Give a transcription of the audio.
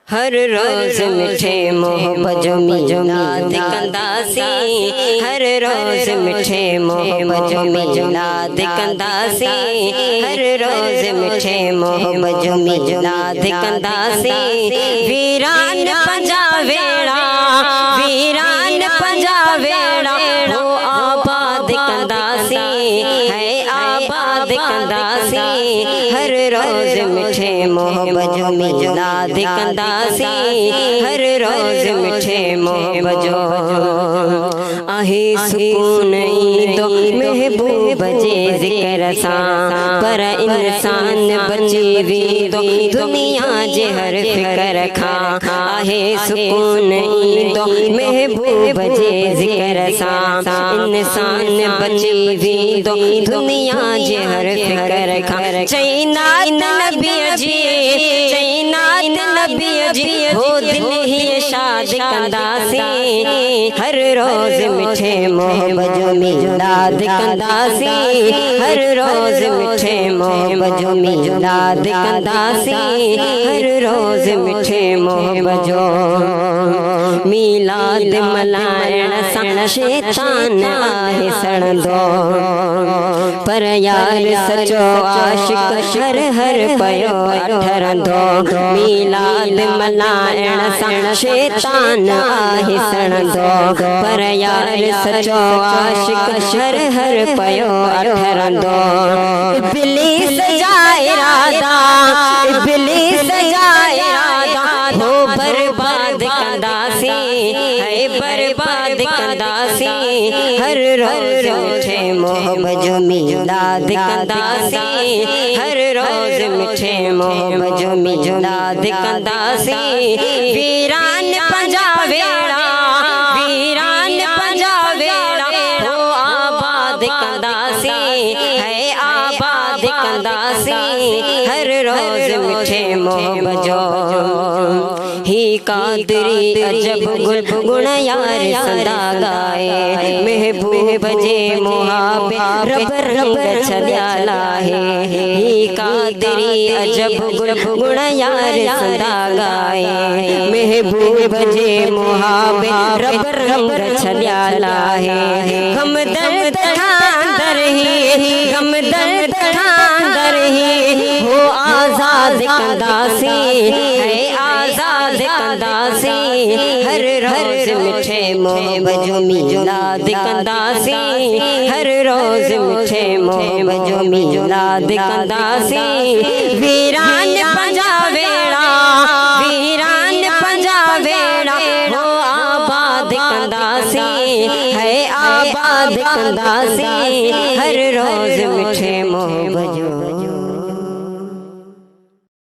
हर रोज मिठे मोहब्बत जो मिलाद कंदासी, हर रोज मिठे मोहब्बत जो मिलाद कंदासी, हर रोज मिठे मोहब्बत जो मिलाद कंदासी। वीरान पंजावेड़ा, वीरान पंजावेड़ा हो आबाद कंदासी, है आबाद कंदासी। हर रोज मिठे मोहब्बत जो मिलाद कंदासी, हर रोज मिठे मोहब्बत जो आहे सुकून ईंदो महबूब जे ज़िक्र सां, पर इंसान बची वेंदो दुनिया जे हर फिक्र खां। आहे सुकून ईंदो महबूब जे ज़िक्र सां, इंसान बची वेंदो दुनिया जे हर फिक्र खां। चईनात नबीअ जी, चईनात नबीअ जी हो दिल ही शाद कंदासी। हर रोज मिठे मोहब्बत जो मिलाद कंदासी, हर रोज मिठे मोहब्बत जो मिलाद कंदासी, हर रोज मिठे मोहब्बत जो मिलाद मल्हाइण सां शैतान आहे सड़ंदो, पर यार सचो आशिक हर हर पयो ठरंदो। मिलाद मल्हाइण सां शैतान आहे सड़ंदो, पर यार सचो आशिक हर हर पयो ठरंदो। इब्लीस जा इरादा, इब्लीस जा इरादा हो बर्बाद कंदासी, है बर्बाद कंदासी। हर रोज मिठे मोहब्बत जो मिलाद कंदासी, हर रोज मिठे मोहब्बत जो मिलाद कंदासी। वीरान पंजावेड़ा, वीरान पंजावेड़ा हो आबाद कंदासी, है आबाद कंदासी। हर रोज मिठे मोहब्बत जो ही कादरी अजब गुण यार सदा गाए, महबूब जे मुहाबे रब रंग छलिया लाहे। ही कादरी अजब गुण यार सदा गाए, महबूब जे मुहाबे रब रंग छलिया लाहे। हम दर्द खांदर ही, हम दर्द खांदर ही हो आजाद कंदासी, है आजाद कंदासी। हर रोज मिठे मोहब्बत जो मिलाद कंदासी, हर रोज मिठे मोहब्बत जो मिलाद कंदासी। वीरान पंजावेड़ा, वीरान पंजावेड़ा हो आबाद कंदासी, है आबाद कंदासी। हर रोज मिठे मोहब्बत जो